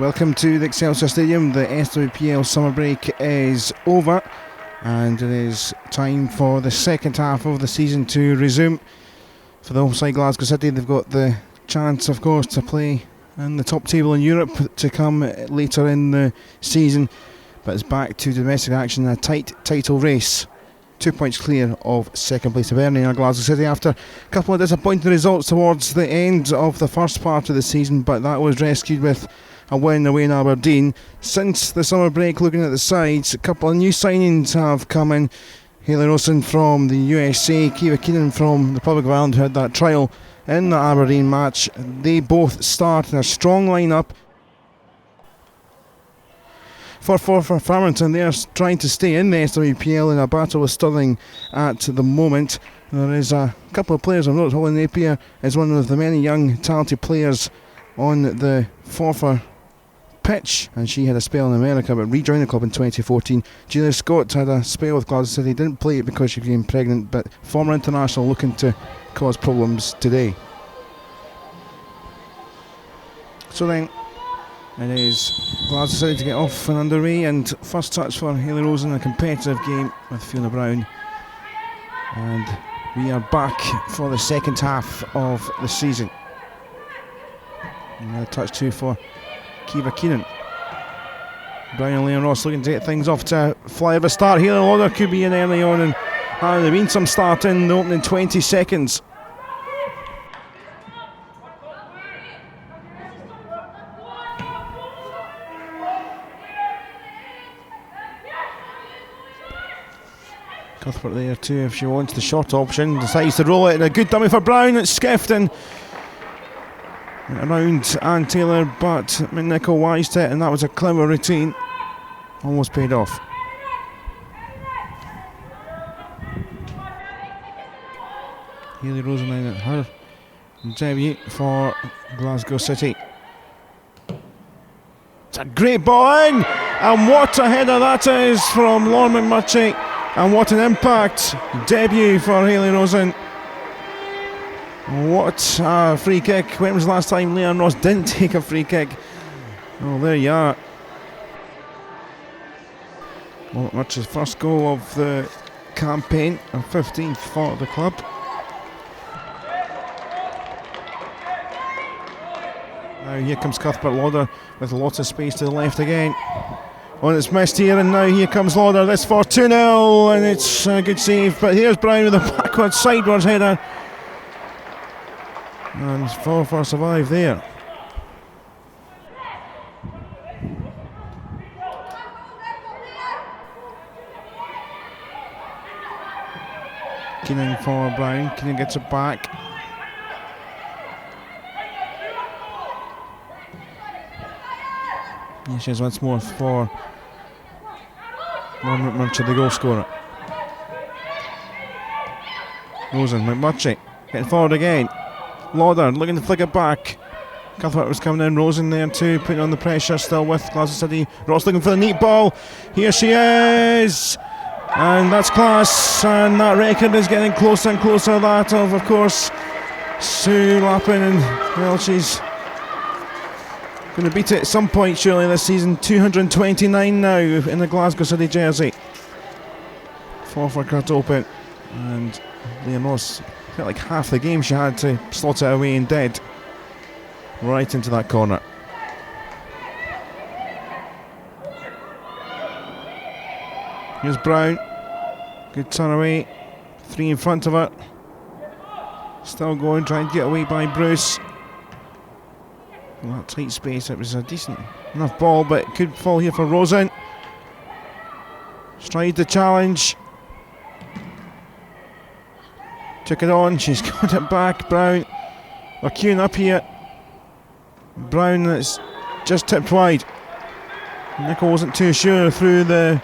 Welcome to the Excelsior Stadium. The SWPL summer break is over and it is time for the second half of the season to resume. For the home side Glasgow City, they've got the chance, of course, to play in the top table in Europe to come later in the season, but it's back to domestic action in a tight title race. 2 points clear of second place of Ernie in Glasgow City after a couple of disappointing results towards the end of the first part of the season, but that was rescued with a win away in Aberdeen. Since the summer break, looking at the sides, a couple of new signings have come in. Hayley Rosen from the USA, Kiva Keenan from the Republic of Ireland, who had that trial in the Aberdeen match. They both start in a strong lineup. For Farmington, they are trying to stay in the SWPL in a battle with Stirling at the moment. There is a couple of players I've noticed. Holly Napier is one of the many young talented players on the Forfar pitch, and she had a spell in America but rejoined the club in 2014. Julia Scott had a spell with Glasgow City, didn't play it because she became pregnant, but former international looking to cause problems today. So then it is Glasgow City to get off and underway, and first touch for Hayley Rosen, a competitive game with Fiona Brown, and we are back for the second half of the season. Another touch too for Kiva Keenan. Brown and Leon Ross looking to get things off to a fly of a start here. Lauder could be in early on, and there's been some start in the opening 20 seconds. Cuthbert there too, if she wants the short option, decides to roll it, and a good dummy for Brown. It's skiffed and around Anne Taylor, but McNichol wised it, and that was a clever routine. Almost paid off. Hayley Rosen then at her debut for Glasgow City. It's a great ball in, and what a header that is from Lauren McMurtry, and what an impact debut for Hayley Rosen. What a free kick. When was the last time Leon Ross didn't take a free kick? Oh, there you are. Well, McMurtry's first goal of the campaign, a 15th for the club. Now here comes Cuthbert Lauder with lots of space to the left again. Oh, it's missed here, and now here comes Lauder. This for 2-0, and it's a good save. But here's Brown with a backwards, sidewards header. And Forfar survive there. Keenan for Brown. Keenan gets it back. Here she is once more for McMurtry, the goal scorer. Rosen, McMurtry getting forward again. Lauder looking to flick it back. Cuthbert was coming in. Rosen there too, putting on the pressure, still with Glasgow City. Ross looking for the neat ball. Here she is, and that's class. And that record is getting closer and closer. That of course, Sue Lappin, and well, she's going to beat it at some point surely this season. 229 now in the Glasgow City jersey. Forfar cut open, and Liam Ross felt like half the game she had to slot it away and dead right into that corner. Here's Brown, good turn away, 3 in front of her, still going, trying to get away by Bruce. In that tight space, it was a decent enough ball, but it could fall here for Rosen. Tried the challenge, took it on, she's got it back. Brown, they're queuing up here. Brown, that's just tipped wide. Nicol wasn't too sure through the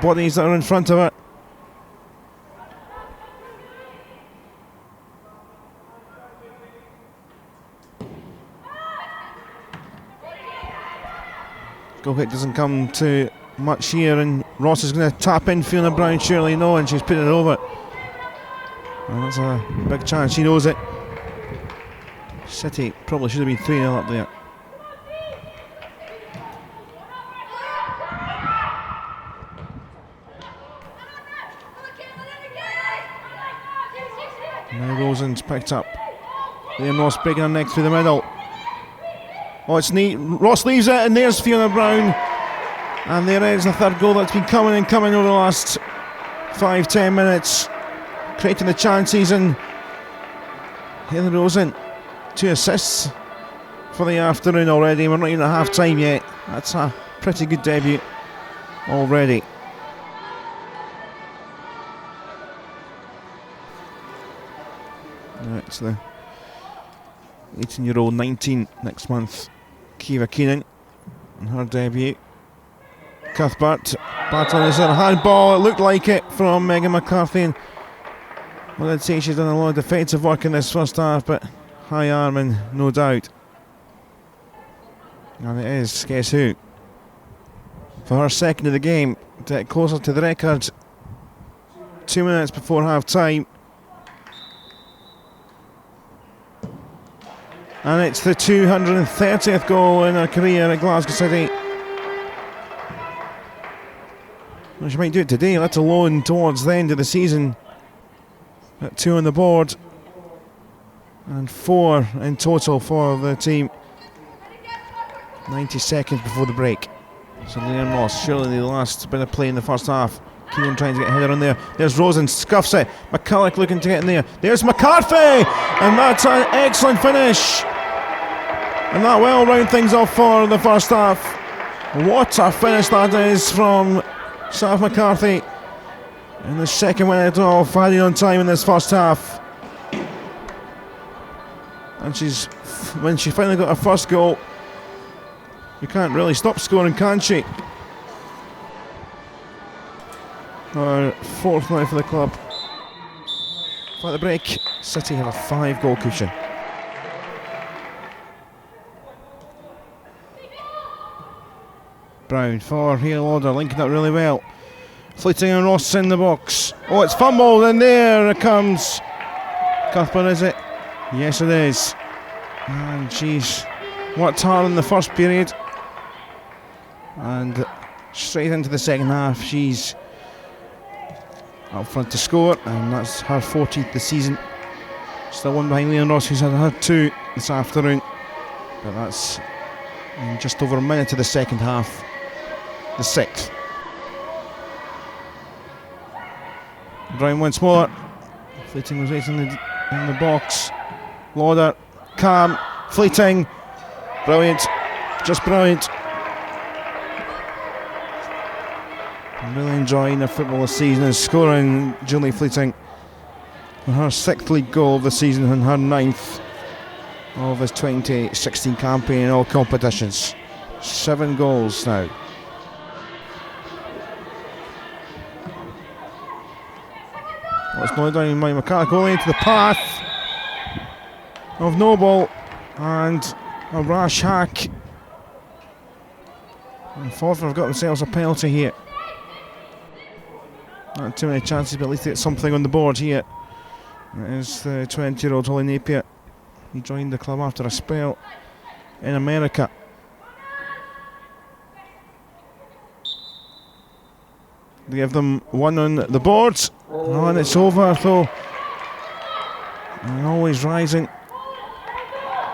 bodies that are in front of it. Goal kick doesn't come to much here, and Ross is going to tap in Fiona Brown, surely no, and she's put it over. And that's a big chance, she knows it. City probably should have been 3-0 up there. Now Rosen's picked up. Liam Ross breaking her neck through the middle. Oh, it's neat. Ross leaves it, and there's Fiona Brown. And there is the third goal that's been coming and coming over the last 5-10 minutes, creating the chances. And Hayley Rosen, 2 assists for the afternoon already. We're not even at half time yet. That's a pretty good debut already. It's the 18-year-old, 19 next month, Kiva Keenan, and her debut. Cuthbert battling this in a handball. It looked like it from Megan McCarthy. And well, I'd say she's done a lot of defensive work in this first half, but high arming, no doubt. And it is, guess who? For her second of the game, to get closer to the record. 2 minutes before half time. And it's the 230th goal in her career at Glasgow City. Well, she might do it today, let alone towards the end of the season. At 2 on the board. And 4 in total for the team. 90 seconds before the break. So Liam Ross, surely the last bit of play in the first half. Keenan trying to get a header on there. There's Rosen, scuffs it. McCulloch looking to get in there. There's McCarthy! And that's an excellent finish. And that will round things off for the first half. What a finish that is from Saf McCarthy. In the second minute of adding on time in this first half. And when she finally got her first goal, you can't really stop scoring, can she? Her 4th now for the club. For the break, City have a 5-goal cushion. Brown for Hale Lauder, linking up really well. Fleeting and Ross in the box. Oh, it's fumbled, and there it comes. Cuthbert, is it? Yes, it is. And she's worked hard in the first period. And straight into the second half, she's up front to score, and that's her 14th this season. Still one behind Leon Ross, who's had her 2 this afternoon. But that's in just over a minute of the second half. The 6th. Brown once more. Fleeting was right in the box. Lauder, calm, Fleeting, brilliant, just brilliant. I'm really enjoying the football this season and scoring Julie Fleeting for her 6th league goal of the season and her 9th of this 2016 campaign in all competitions. 7 goals now. Well, it's not down by McCulloch, going into the path of Noble, and a rash hack. And Forfar have got themselves a penalty here. Not too many chances, but at least they get something on the board here. It is the 20-year-old Holly Napier. He joined the club after a spell in America. They give them 1 on the board. Oh, and it's over though. And always rising.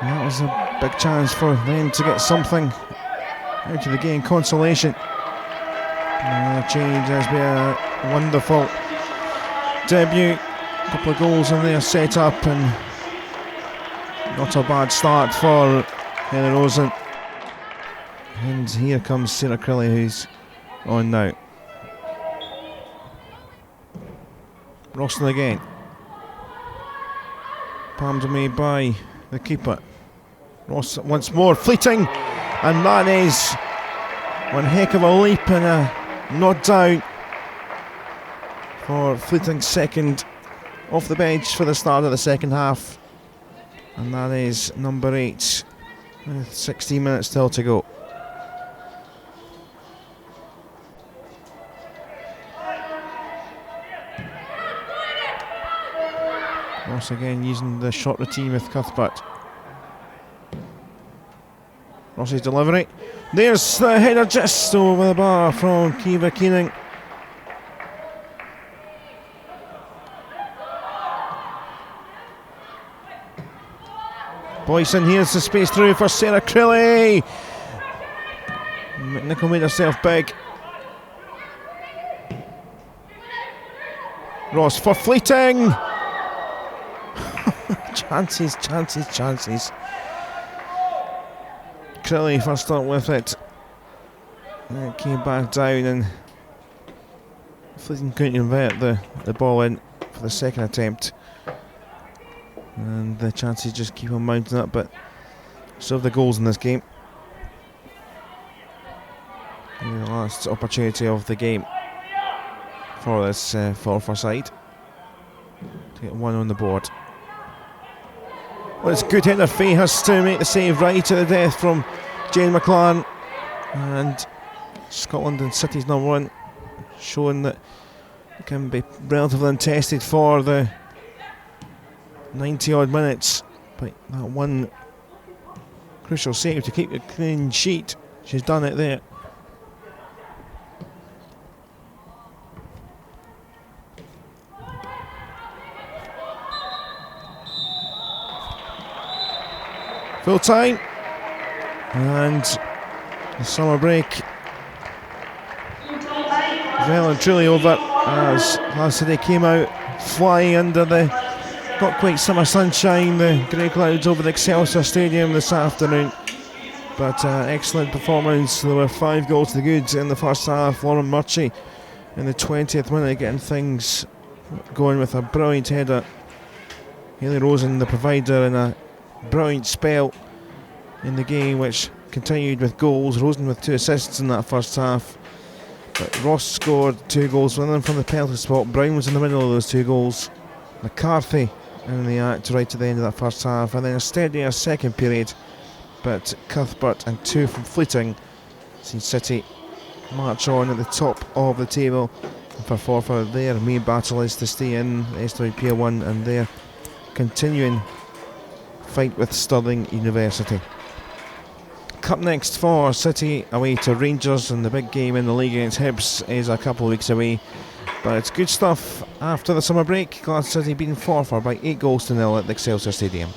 And that was a big chance for them to get something out of the game, consolation. And the change has been a wonderful debut. A couple of goals in there set up, and not a bad start for Hayley Rosen. And here comes Sarah Crilly, who's on now. Roston again. Palmed away by the keeper. Ross once more, Fleeting, and that is one heck of a leap and a nod down for Fleeting's second off the bench for the start of the second half. And that is number 8 with 16 minutes still to go. Ross again using the short routine with Cuthbert. Ross's delivery. There's the header just over the bar from Kiva Keenan. Boyson, here's the space through for Sarah Crilly. McNichol made herself big. Ross for Fleeting. Chances. Crilly first up with it. And it came back down, and Fleeting couldn't convert the ball in for the second attempt. And the chances just keep on mounting up, but so have the goals in this game. And the last opportunity of the game for this Forfar side to get one on the board. Well, it's good header. Faye has to make the save right to the death from Jane McLaren, and Scotland and City's number one, showing that it can be relatively untested for the 90 odd minutes. But that one crucial save to keep a clean sheet, she's done it there. Full time, and the summer break well and truly over as Glasgow City came out flying under the not quite summer sunshine, the grey clouds over the Excelsior Stadium this afternoon. But excellent performance. There were 5 goals to the good in the first half. Lauren Murchie in the 20th minute getting things going with a brilliant header. Hayley Rosen, the provider, in a brilliant spell in the game, which continued with goals. Rosen with 2 assists in that first half, but Ross scored 2 goals, one of them from the penalty spot. Brown was in the middle of those 2 goals. McCarthy in the act right at the end of that first half, and then a steadier second period, but Cuthbert and 2 from Fleeting seen City march on at the top of the table. And for Forfar, their main battle is to stay in SWPL 1 and their continuing fight with Stirling University. Cup next for City, away to Rangers, and the big game in the league against Hibs is a couple of weeks away. But it's good stuff after the summer break. Glasgow City beating Forfar by 8 goals to 0 at the Excelsior Stadium.